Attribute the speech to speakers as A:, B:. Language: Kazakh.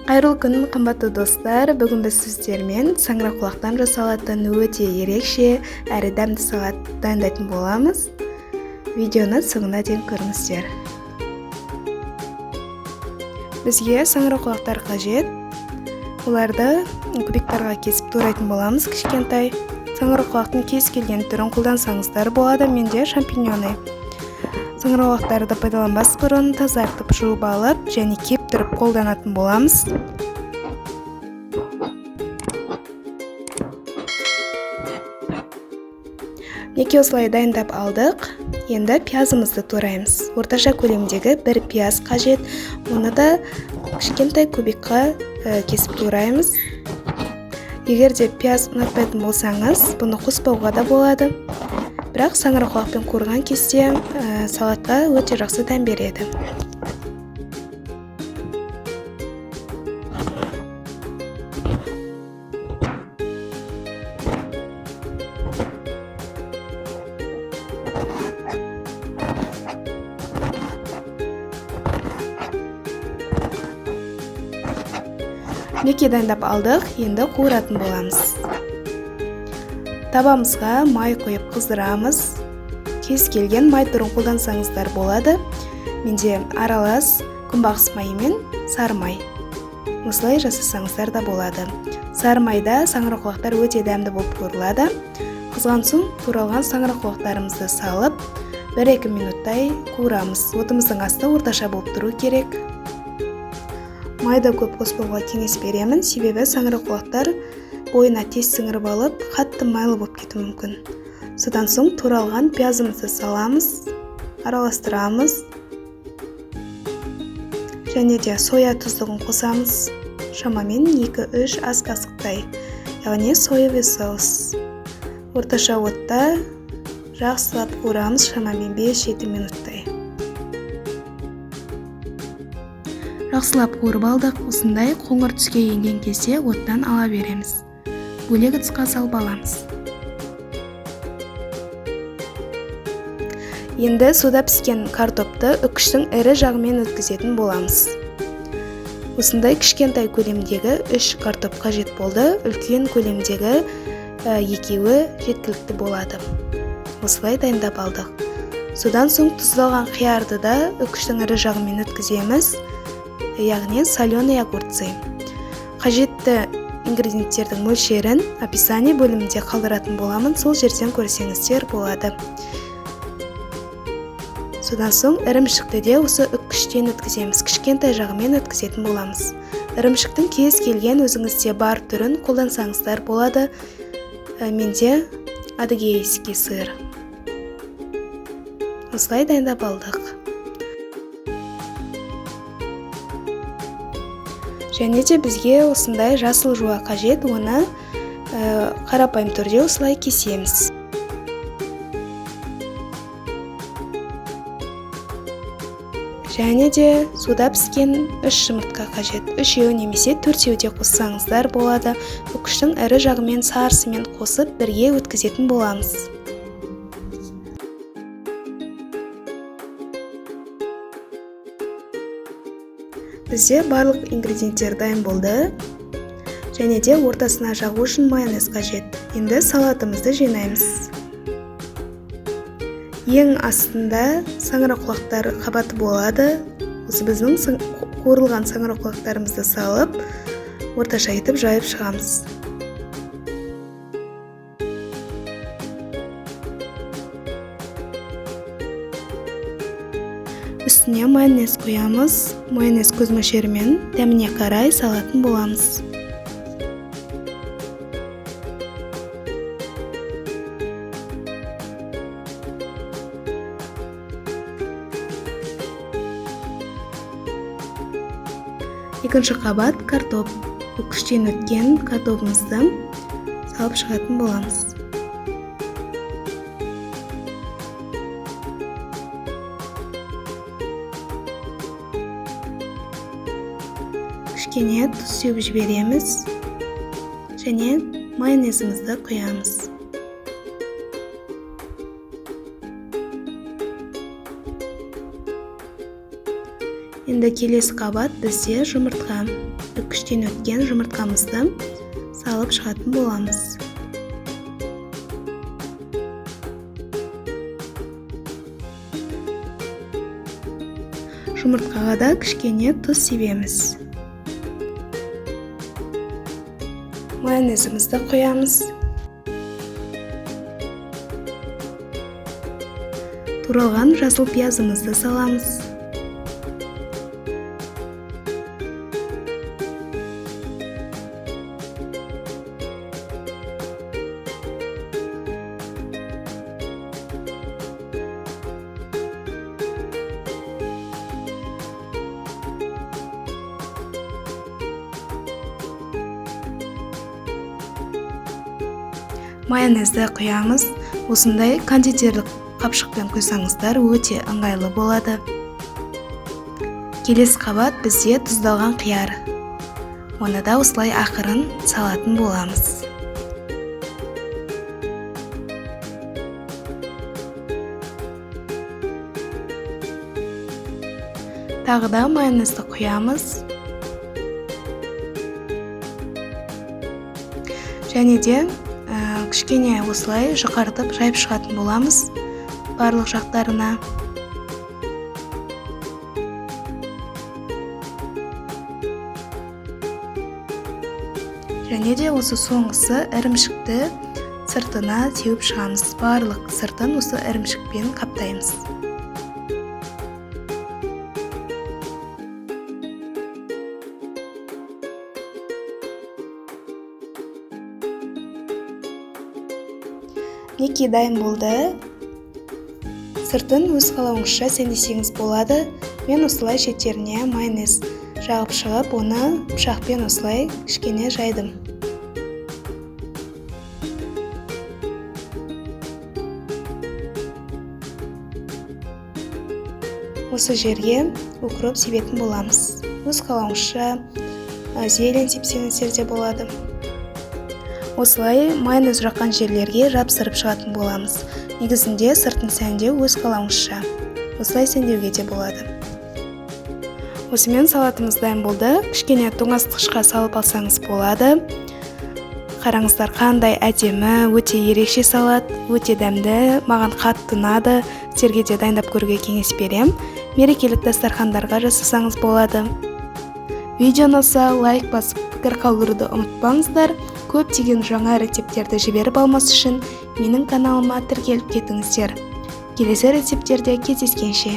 A: Кайрылуу күн, кымбаттуу достор. Бүгүн биз сиздермен саңырауқұлақтан жасалатын өте ерекше әрі дәмді салат дайындайтын боламыз. Видеоны соңына дейін көріңіздер. Бізге саңырауқұлақтар қажет. Оларды кубиктарға кесіп турайтын боламыз. Кішкентай саңырауқұлақтың кез келген түрін қолдансаңыздар болады. Менде шампиньоны. Саңырауқұлақтарды пайдаланбас бұрын тазартып жуып алып және кептіріп қолданатын боламыз. Неке осылай дайындап алдық. Енді пиязымызды тураймыз. Орташа көлемдегі бір пияз қажет. Оны да кішкентай кубикқа кесіп тураймыз. Егер де пияз ұнатпайтын болсаңыз, бұны қоспауға да болады. Бірақ саңырауқұлақпен қуырған кезде салатқа өте жақсы дәм береді. Неке дайындап алдық, енді қуыратын боламыз. Табамызға май қойып қыздырамыз. Кез келген май түрін қолдансаңыздар болады. Менде аралас күнбағыс майы мен сары май. Осылай жасасаңыздар да болады. Сары майда саңырауқұлақтар өте дәмді болып көріледі. Қызған соң туралған саңырауқұлақтарымызды салып, 1-2 минуттай қуырамыз. Отымыздың асты орташа болып тұру керек. Майда көп қоспауға кеңес беремін, себебі саңырауқұлақтар бойына тез сіңіріп алып, қатты майлы болып кетуі мүмкін. Содан соң туралған пиязымызды саламыз, араластырамыз. Және де соя тұздығын қосамыз. Шамамен 2-3 ас қасықтай, яғни соевый соус. Орташа отта жақсылап қуырамыз, шамамен 5-7 минуттай. Жақсылап қуырып алдық. Осындай қоңыр түске енген кезде оттан ала береміз. Бөлек ыдысқа салып аламыз. Енді суда піскен картопты үкіштің ірі жағымен өткізетін боламыз. Осындай кішкентай көлемдегі 3 картоп қажет болды. Үлкен көлемдегі 2-і жеткілікті болады. Осылай дайындап алдық. Содан соң тұздалған қиярды да үкіштің ірі жағымен өткіземіз. Яғни соленый огурцы. Қажетті ингредиенттердің мөлшерін описание бөлімінде қалдыратын боламын, сол жерден көрсеңіздер болады. Содан соң ірімшікті де осы үккіштен өткіземіз, кішкентай жағымен өткізетін боламыз. Ірімшіктің кез келген өзіңізде бар түрін қолдансаңыздар болады. Менде адыгейский сыр. Осылай дайындап алдық. Және де бізге осындай жасыл жуа қажет, оны қарапайым түрде осылай кесеміз. Және де суда піскен 3 жұмыртқа қажет. 3-еу немесе 4-еу де қоссаңыздар болады. Үкіштің ірі жағымен сарысымен қосып бірге өткізетін боламыз. Бізде барлық ингредиенттер дайын болды. Және де ортасына жағу үшін майонез қажет. Енді салатымызды жинаймыз. Ең астында саңырауқұлақтар қабаты болады. Осы біздің қуырылған саңырауқұлақтарымызды салып, орташа етіп жайып шығамыз. Үстіне майонез қоямыз. Майонез көз мөлшерімен дәміне қарай салатын боламыз. Екінші қабат картоп. Үкіштен өткен картопымызды салып шығатын боламыз. Кішкене тұз сеуіп жібереміз. Және майонезімізді құямыз. Енді келесі қабат бізде жұмыртқа. Үккіштен өткен жұмыртқамызды салып шығатын боламыз. Жұмыртқаға да кішкене тұз себеміз. Майонезімізді қоямыз. Туралған жасыл пиязымызды саламыз. Майонезді құямыз. Осындай кондитерлік қапшықпен құйсаңыздар өте ыңғайлы болады. Келесі қабат бізде тұздалған қияр. Оны да осылай ақырын салатын боламыз. Тағы да майонезді құямыз. Және де кішкене осылай жұқартып жайып шығатын боламыз барлық жақтарына. Және де осы соңғысы ірімшікті сыртына теуіп шығамыз. Барлық сыртын осы ірімшікпен қаптаймыз. Неке дайын болды. Сыртын өз қалауыңызша сәндесеңіз болады. Мен осылай шеттеріне майонез жағып шығып, оны пышақпен осылай кішкене жайдым. Осы жерге укроп себетін боламыз. Өз қалауыңызша зелень сепсеңіздер де болады. Осылай майонез жаққан жерлерге жапсырып шығатын боламыз. Негізінде сыртын сәндеу өз қалауыңызша. Осылай сәндеуге де болады. Осымен салатымыз дайын болды. Кішкене тоңазытқышқа салып алсаңыз болады. Қараңыздар, қандай әдемі, өте ерекше салат, өте дәмді, маған қатты ұнады. Сіздерге де дайындап көруге кеңес берем. Мерекелік дастархандарға жасасаңыз болады. Видео ұнаса лайк басып, пікір қалдыруды ұмытпаңыздар. Көптеген жаңа рецептерді жіберіп алмас үшін менің каналыма тіркеліп кетіңіздер. Келесі рецептерде кездескенше.